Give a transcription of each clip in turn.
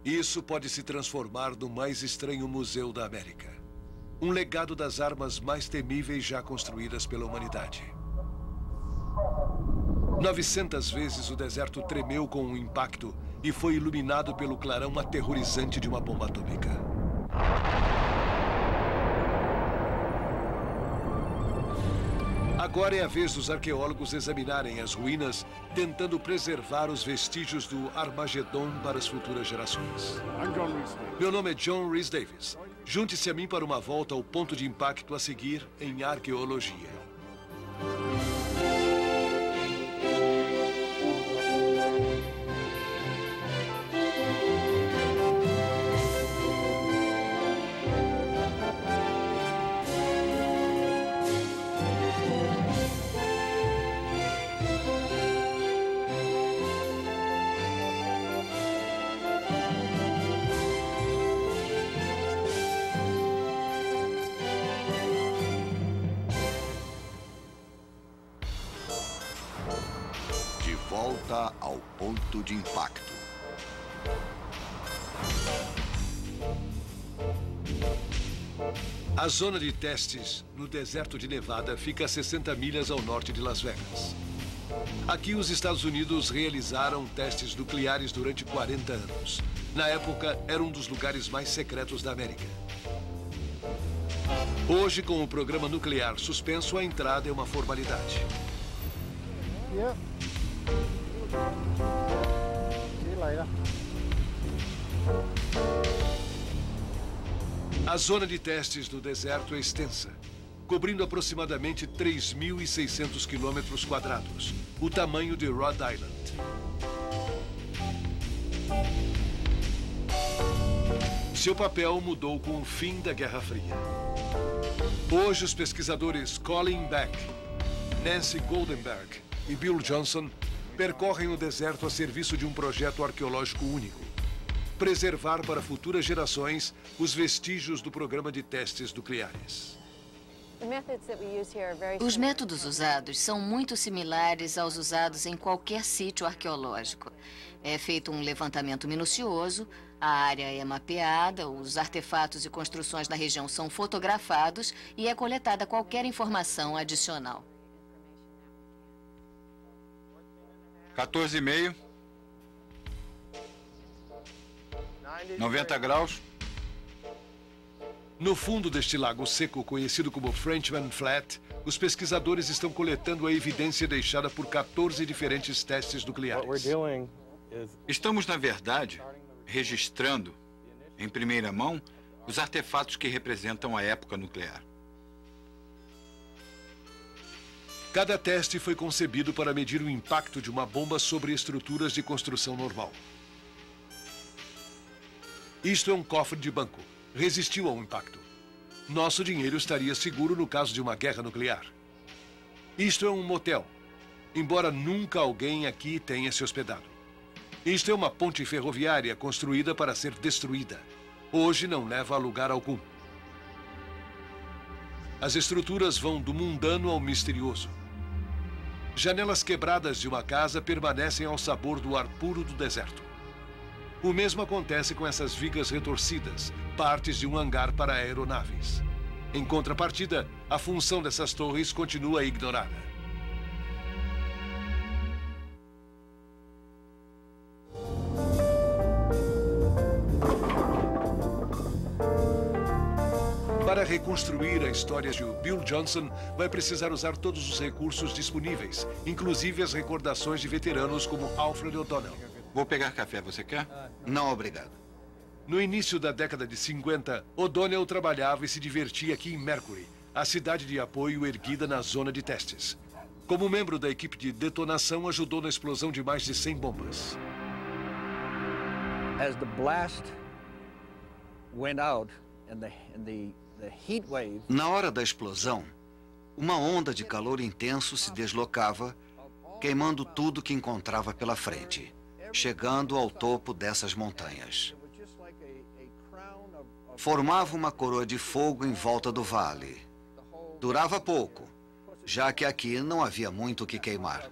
Isso pode se transformar no mais estranho museu da América. Um legado das armas mais temíveis já construídas pela humanidade. 900 vezes o deserto tremeu com um impacto e foi iluminado pelo clarão aterrorizante de uma bomba atômica. Agora é a vez dos arqueólogos examinarem as ruínas, tentando preservar os vestígios do Armagedon para as futuras gerações. Meu nome é John Rhys Davis. Junte-se a mim para uma volta ao ponto de impacto a seguir em arqueologia. Volta ao ponto de impacto. A zona de testes no deserto de Nevada fica a 60 milhas ao norte de Las Vegas. Aqui os Estados Unidos realizaram testes nucleares durante 40 anos. Na época, era um dos lugares mais secretos da América. Hoje, com o programa nuclear suspenso, a entrada é uma formalidade. A zona de testes do deserto é extensa, cobrindo aproximadamente 3.600 quilômetros quadrados, o tamanho de Rhode Island. Seu papel mudou com o fim da Guerra Fria. Hoje, os pesquisadores Colin Beck, Nancy Goldenberg e Bill Johnson percorrem o deserto a serviço de um projeto arqueológico único: preservar para futuras gerações os vestígios do programa de testes nucleares. Os métodos usados são muito similares aos usados em qualquer sítio arqueológico. É feito um levantamento minucioso, a área é mapeada, os artefatos e construções na região são fotografados e é coletada qualquer informação adicional. 14,5. 90 graus. No fundo deste lago seco, conhecido como Frenchman Flat, os pesquisadores estão coletando a evidência deixada por 14 diferentes testes nucleares. Estamos, na verdade, registrando, em primeira mão, os artefatos que representam a época nuclear. Cada teste foi concebido para medir o impacto de uma bomba sobre estruturas de construção normal. Isto é um cofre de banco. Resistiu ao impacto. Nosso dinheiro estaria seguro no caso de uma guerra nuclear. Isto é um motel, embora nunca alguém aqui tenha se hospedado. Isto é uma ponte ferroviária construída para ser destruída. Hoje não leva a lugar algum. As estruturas vão do mundano ao misterioso. Janelas quebradas de uma casa permanecem ao sabor do ar puro do deserto. O mesmo acontece com essas vigas retorcidas, partes de um hangar para aeronaves. Em contrapartida, a função dessas torres continua ignorada. Para reconstruir a história de Bill Johnson, vai precisar usar todos os recursos disponíveis, inclusive as recordações de veteranos como Alfred O'Donnell. Vou pegar café, você quer? Não, obrigado. No início da década de 50, O'Donnell trabalhava e se divertia aqui em Mercury, a cidade de apoio erguida na zona de testes. Como membro da equipe de detonação, ajudou na explosão de mais de 100 bombas. As the blast went out and the heat wave. Na hora da explosão, uma onda de calor intenso se deslocava, queimando tudo que encontrava pela frente, chegando ao topo dessas montanhas. Formava uma coroa de fogo em volta do vale. Durava pouco, já que aqui não havia muito o que queimar.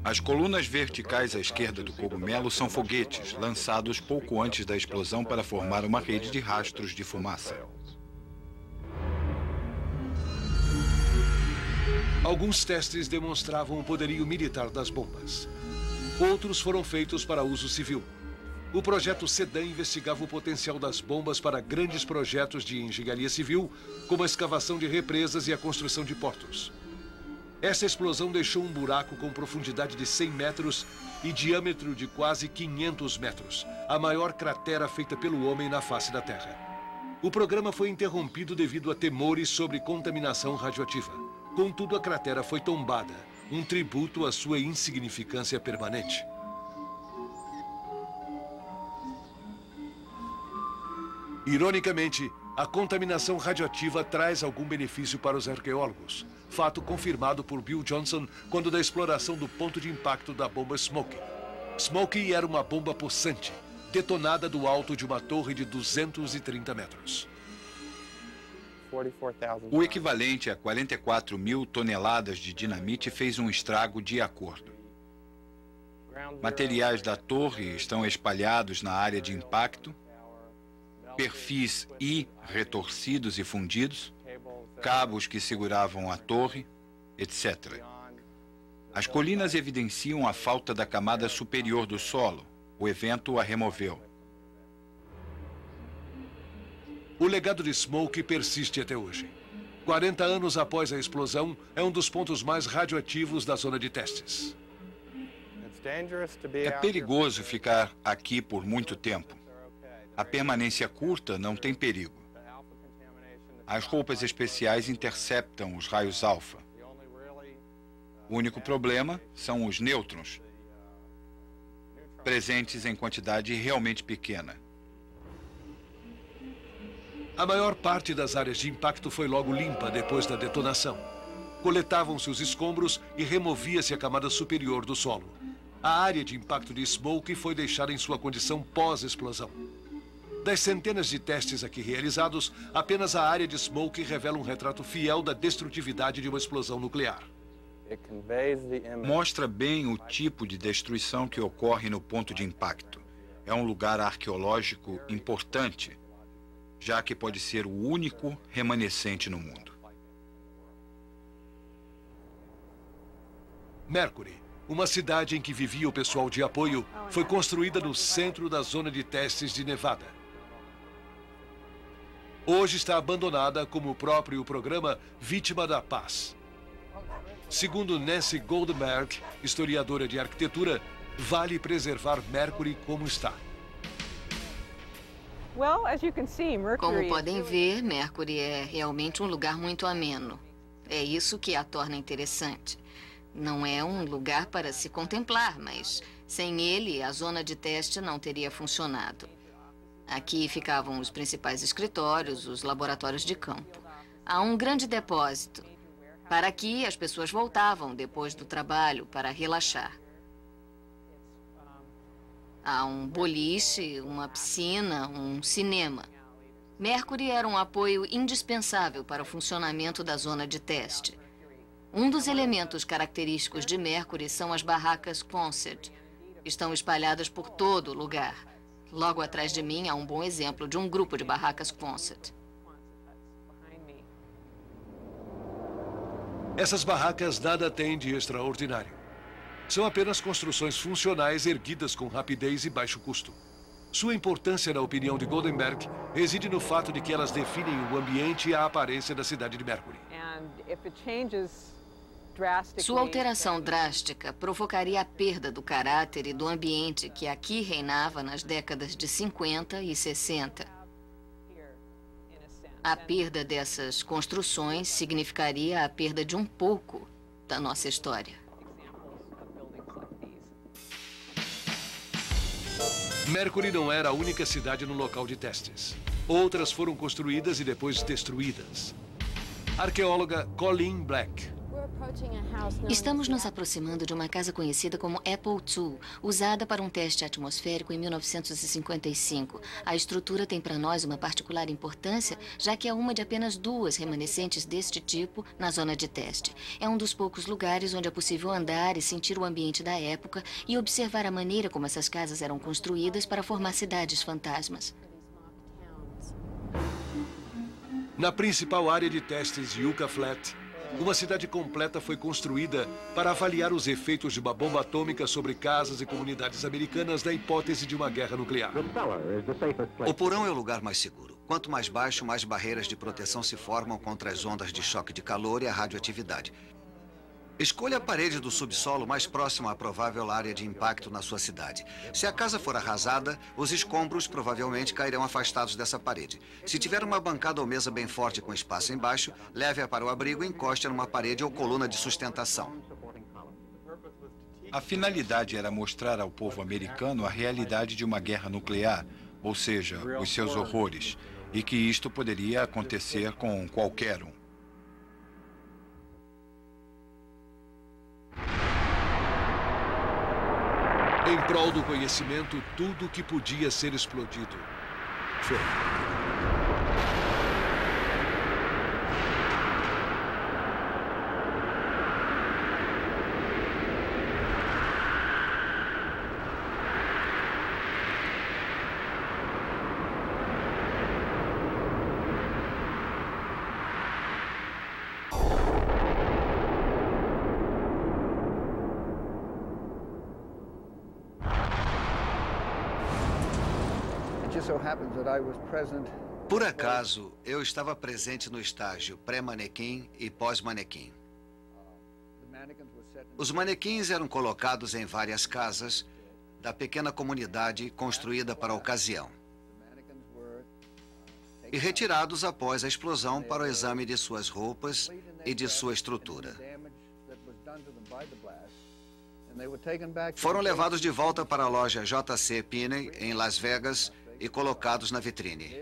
As colunas verticais à esquerda do cogumelo são foguetes, lançados pouco antes da explosão para formar uma rede de rastros de fumaça. Alguns testes demonstravam o poderio militar das bombas. Outros foram feitos para uso civil. O projeto Sedan investigava o potencial das bombas para grandes projetos de engenharia civil, como a escavação de represas e a construção de portos. Essa explosão deixou um buraco com profundidade de 100 metros e diâmetro de quase 500 metros, a maior cratera feita pelo homem na face da Terra. O programa foi interrompido devido a temores sobre contaminação radioativa. Contudo, a cratera foi tombada, um tributo à sua insignificância permanente. Ironicamente, a contaminação radioativa traz algum benefício para os arqueólogos, fato confirmado por Bill Johnson quando da exploração do ponto de impacto da bomba Smokey. Smokey era uma bomba possante, detonada do alto de uma torre de 230 metros. O equivalente a 44 mil toneladas de dinamite fez um estrago de acordo. Materiais da torre estão espalhados na área de impacto, perfis I retorcidos e fundidos, cabos que seguravam a torre, etc. As colinas evidenciam a falta da camada superior do solo. O evento a removeu. O legado de Smokey persiste até hoje. 40 anos após a explosão, é um dos pontos mais radioativos da zona de testes. É perigoso ficar aqui por muito tempo. A permanência curta não tem perigo. As roupas especiais interceptam os raios alfa. O único problema são os nêutrons, presentes em quantidade realmente pequena. A maior parte das áreas de impacto foi logo limpa depois da detonação. Coletavam-se os escombros e removia-se a camada superior do solo. A área de impacto de Smokey foi deixada em sua condição pós-explosão. Das centenas de testes aqui realizados, apenas a área de Smokey revela um retrato fiel da destrutividade de uma explosão nuclear. Mostra bem o tipo de destruição que ocorre no ponto de impacto. É um lugar arqueológico importante, já que pode ser o único remanescente no mundo. Mercury, uma cidade em que vivia o pessoal de apoio, foi construída no centro da zona de testes de Nevada. Hoje está abandonada como o próprio programa Vítima da Paz. Segundo Nancy Goldenberg, historiadora de arquitetura, vale preservar Mercury como está. Como podem ver, Mercury é realmente um lugar muito ameno. É isso que a torna interessante. Não é um lugar para se contemplar, mas sem ele, a zona de teste não teria funcionado. Aqui ficavam os principais escritórios, os laboratórios de campo. Há um grande depósito. Para aqui, as pessoas voltavam depois do trabalho para relaxar. Há um boliche, uma piscina, um cinema. Mercury era um apoio indispensável para o funcionamento da zona de teste. Um dos elementos característicos de Mercury são as barracas Quonset. Estão espalhadas por todo o lugar. Logo atrás de mim há um bom exemplo de um grupo de barracas Quonset. Essas barracas nada têm de extraordinário. São apenas construções funcionais erguidas com rapidez e baixo custo. Sua importância, na opinião de Goldenberg, reside no fato de que elas definem o ambiente e a aparência da cidade de Mercury. Sua alteração drástica provocaria a perda do caráter e do ambiente que aqui reinava nas décadas de 50 e 60. A perda dessas construções significaria a perda de um pouco da nossa história. Mercury não era a única cidade no local de testes. Outras foram construídas e depois destruídas. Arqueóloga Colleen Black. Estamos nos aproximando de uma casa conhecida como Apple II, usada para um teste atmosférico em 1955. A estrutura tem para nós uma particular importância, já que é uma de apenas 2 remanescentes deste tipo na zona de teste. É um dos poucos lugares onde é possível andar e sentir o ambiente da época e observar a maneira como essas casas eram construídas para formar cidades fantasmas. Na principal área de testes Yucca Flat, uma cidade completa foi construída para avaliar os efeitos de uma bomba atômica sobre casas e comunidades americanas na hipótese de uma guerra nuclear. O porão é o lugar mais seguro. Quanto mais baixo, mais barreiras de proteção se formam contra as ondas de choque de calor e a radioatividade. Escolha a parede do subsolo mais próxima à provável área de impacto na sua cidade. Se a casa for arrasada, os escombros provavelmente cairão afastados dessa parede. Se tiver uma bancada ou mesa bem forte com espaço embaixo, leve-a para o abrigo e encoste numa parede ou coluna de sustentação. A finalidade era mostrar ao povo americano a realidade de uma guerra nuclear, ou seja, os seus horrores, e que isto poderia acontecer com qualquer um. Em prol do conhecimento, tudo que podia ser explodido foi. Por acaso, eu estava presente no estágio pré-manequim e pós-manequim. Os manequins eram colocados em várias casas da pequena comunidade construída para a ocasião e retirados após a explosão para o exame de suas roupas e de sua estrutura. Foram levados de volta para a loja J.C. Penney, em Las Vegas, e colocados na vitrine.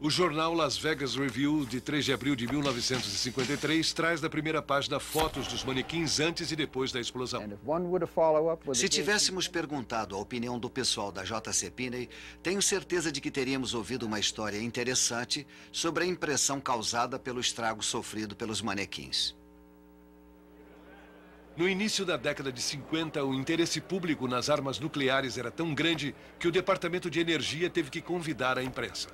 O jornal Las Vegas Review, de 3 de abril de 1953, traz na primeira página fotos dos manequins antes e depois da explosão. Se tivéssemos perguntado a opinião do pessoal da J.C. Penney, tenho certeza de que teríamos ouvido uma história interessante sobre a impressão causada pelo estrago sofrido pelos manequins. No início da década de 50, o interesse público nas armas nucleares era tão grande que o Departamento de Energia teve que convidar a imprensa.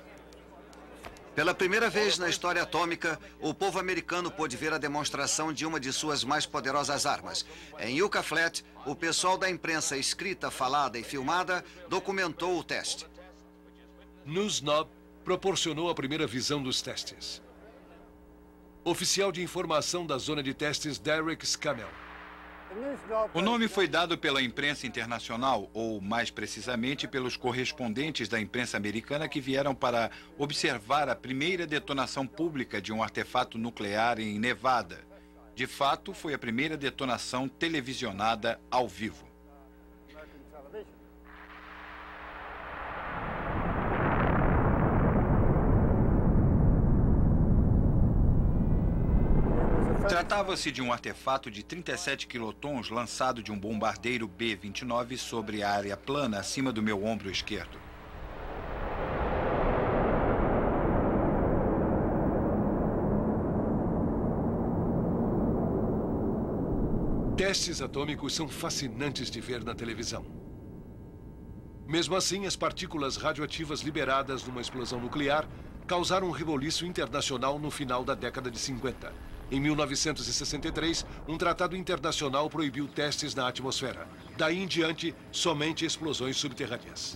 Pela primeira vez na história atômica, o povo americano pôde ver a demonstração de uma de suas mais poderosas armas. Em Yucca Flat, o pessoal da imprensa escrita, falada e filmada documentou o teste. Newsnob proporcionou a primeira visão dos testes. Oficial de informação da zona de testes Derek Scammell. O nome foi dado pela imprensa internacional, ou mais precisamente pelos correspondentes da imprensa americana que vieram para observar a primeira detonação pública de um artefato nuclear em Nevada. De fato, foi a primeira detonação televisionada ao vivo. Tratava-se de um artefato de 37 quilotons lançado de um bombardeiro B-29 sobre a área plana acima do meu ombro esquerdo. Testes atômicos são fascinantes de ver na televisão. Mesmo assim, as partículas radioativas liberadas numa explosão nuclear causaram um reboliço internacional no final da década de 50. Em 1963, um tratado internacional proibiu testes na atmosfera. Daí em diante, somente explosões subterrâneas.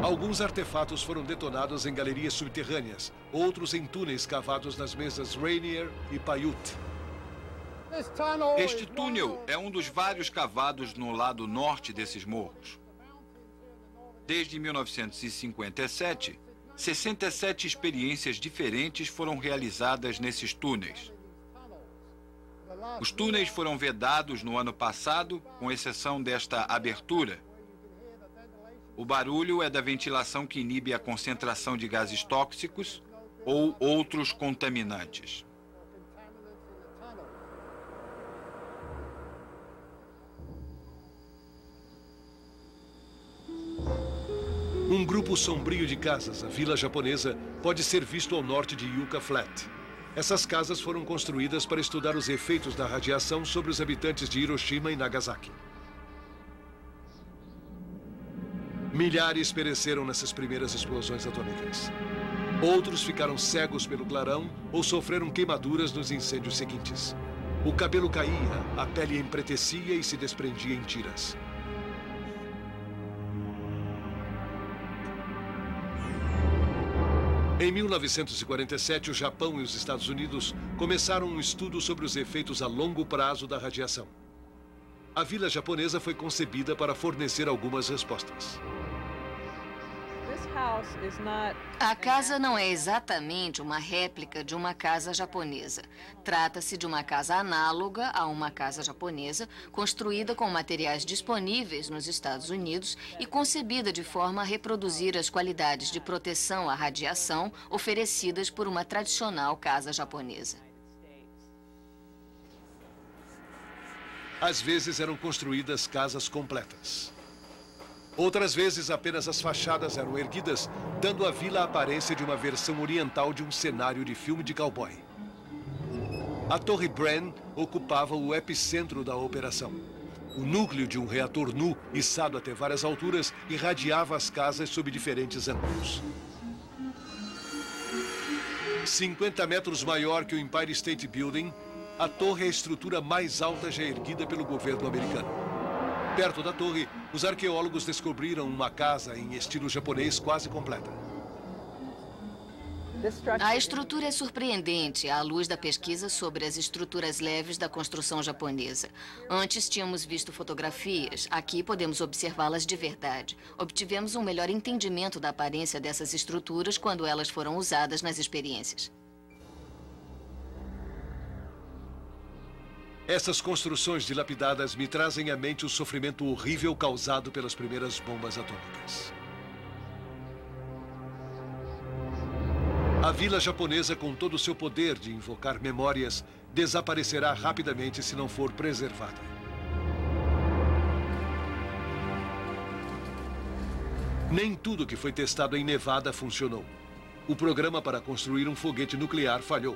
Alguns artefatos foram detonados em galerias subterrâneas, outros em túneis cavados nas mesas Rainier e Paiute. Este túnel é um dos vários cavados no lado norte desses morros. Desde 1957, 67 experiências diferentes foram realizadas nesses túneis. Os túneis foram vedados no ano passado, com exceção desta abertura. O barulho é da ventilação que inibe a concentração de gases tóxicos ou outros contaminantes. Um grupo sombrio de casas, a Vila Japonesa, pode ser visto ao norte de Yucca Flat. Essas casas foram construídas para estudar os efeitos da radiação sobre os habitantes de Hiroshima e Nagasaki. Milhares pereceram nessas primeiras explosões atômicas. Outros ficaram cegos pelo clarão ou sofreram queimaduras nos incêndios seguintes. O cabelo caía, a pele empretecia e se desprendia em tiras. Em 1947, o Japão e os Estados Unidos começaram um estudo sobre os efeitos a longo prazo da radiação. A Vila Japonesa foi concebida para fornecer algumas respostas. A casa não é exatamente uma réplica de uma casa japonesa. Trata-se de uma casa análoga a uma casa japonesa, construída com materiais disponíveis nos Estados Unidos e concebida de forma a reproduzir as qualidades de proteção à radiação oferecidas por uma tradicional casa japonesa. Às vezes eram construídas casas completas. Outras vezes, apenas as fachadas eram erguidas, dando à vila a aparência de uma versão oriental de um cenário de filme de cowboy. A Torre Bren ocupava o epicentro da operação. O núcleo de um reator nu, içado até várias alturas, irradiava as casas sob diferentes ângulos. 50 metros maior que o Empire State Building, a torre é a estrutura mais alta já erguida pelo governo americano. Perto da torre, os arqueólogos descobriram uma casa em estilo japonês quase completa. A estrutura é surpreendente à luz da pesquisa sobre as estruturas leves da construção japonesa. Antes tínhamos visto fotografias, aqui podemos observá-las de verdade. Obtivemos um melhor entendimento da aparência dessas estruturas quando elas foram usadas nas experiências. Essas construções dilapidadas me trazem à mente o sofrimento horrível causado pelas primeiras bombas atômicas. A Vila Japonesa, com todo o seu poder de invocar memórias, desaparecerá rapidamente se não for preservada. Nem tudo que foi testado em Nevada funcionou. O programa para construir um foguete nuclear falhou.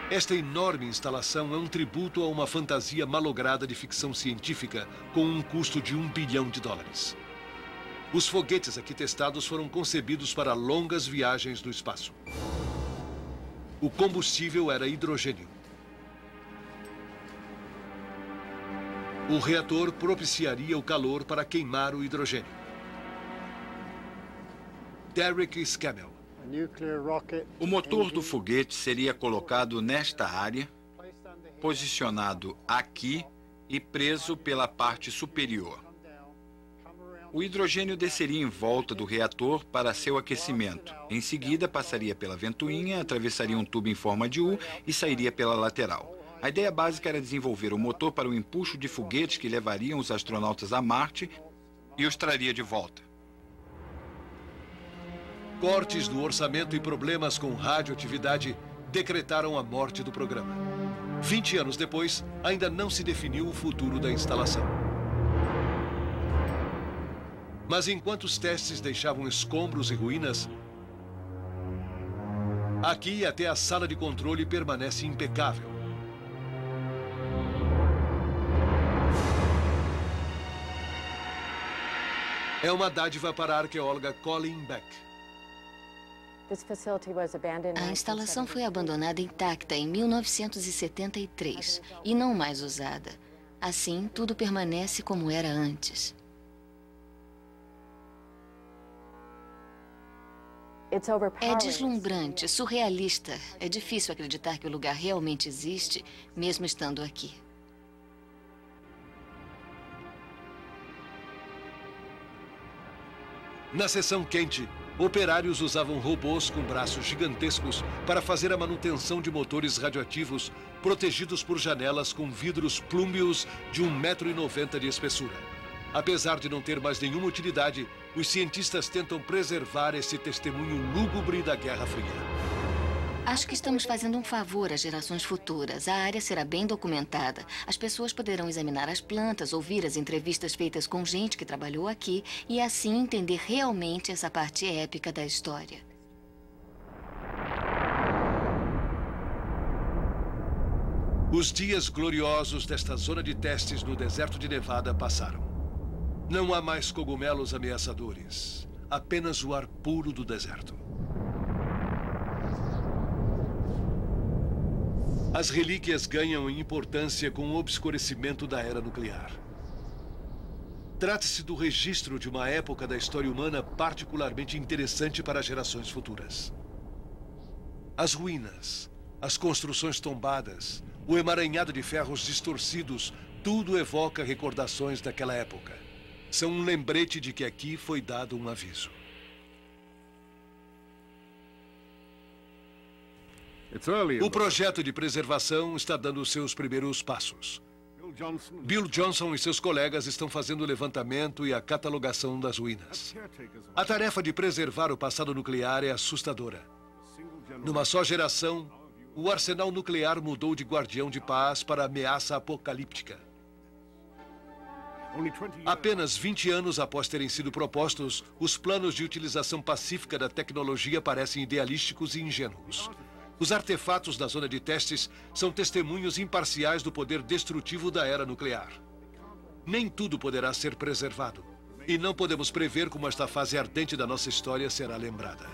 Esta enorme instalação é um tributo a uma fantasia malograda de ficção científica com um custo de $1 bilhão. Os foguetes aqui testados foram concebidos para longas viagens no espaço. O combustível era hidrogênio. O reator propiciaria o calor para queimar o hidrogênio. Derek Scammell. O motor do foguete seria colocado nesta área, posicionado aqui e preso pela parte superior. O hidrogênio desceria em volta do reator para seu aquecimento. Em seguida, passaria pela ventoinha, atravessaria um tubo em forma de U e sairia pela lateral. A ideia básica era desenvolver o motor para o empuxo de foguetes que levariam os astronautas a Marte e os traria de volta. Cortes no orçamento e problemas com radioatividade decretaram a morte do programa. 20 anos depois, ainda não se definiu o futuro da instalação. Mas enquanto os testes deixavam escombros e ruínas, aqui até a sala de controle permanece impecável. É uma dádiva para a arqueóloga Colleen Beck. A instalação foi abandonada intacta em 1973 e não mais usada. Assim, tudo permanece como era antes. É deslumbrante, surrealista. É difícil acreditar que o lugar realmente existe, mesmo estando aqui. Na seção quente, operários usavam robôs com braços gigantescos para fazer a manutenção de motores radioativos protegidos por janelas com vidros plúmbeos de 1,90 m de espessura. Apesar de não ter mais nenhuma utilidade, os cientistas tentam preservar esse testemunho lúgubre da Guerra Fria. Acho que estamos fazendo um favor às gerações futuras. A área será bem documentada. As pessoas poderão examinar as plantas, ouvir as entrevistas feitas com gente que trabalhou aqui e assim entender realmente essa parte épica da história. Os dias gloriosos desta zona de testes no deserto de Nevada passaram. Não há mais cogumelos ameaçadores, apenas o ar puro do deserto. As relíquias ganham em importância com o obscurecimento da era nuclear. Trata-se do registro de uma época da história humana particularmente interessante para gerações futuras. As ruínas, as construções tombadas, o emaranhado de ferros distorcidos, tudo evoca recordações daquela época. São um lembrete de que aqui foi dado um aviso. O projeto de preservação está dando seus primeiros passos. Bill Johnson e seus colegas estão fazendo o levantamento e a catalogação das ruínas. A tarefa de preservar o passado nuclear é assustadora. Numa só geração, o arsenal nuclear mudou de guardião de paz para ameaça apocalíptica. Apenas 20 anos após terem sido propostos, os planos de utilização pacífica da tecnologia parecem idealísticos e ingênuos. Os artefatos da zona de testes são testemunhos imparciais do poder destrutivo da era nuclear. Nem tudo poderá ser preservado. E não podemos prever como esta fase ardente da nossa história será lembrada.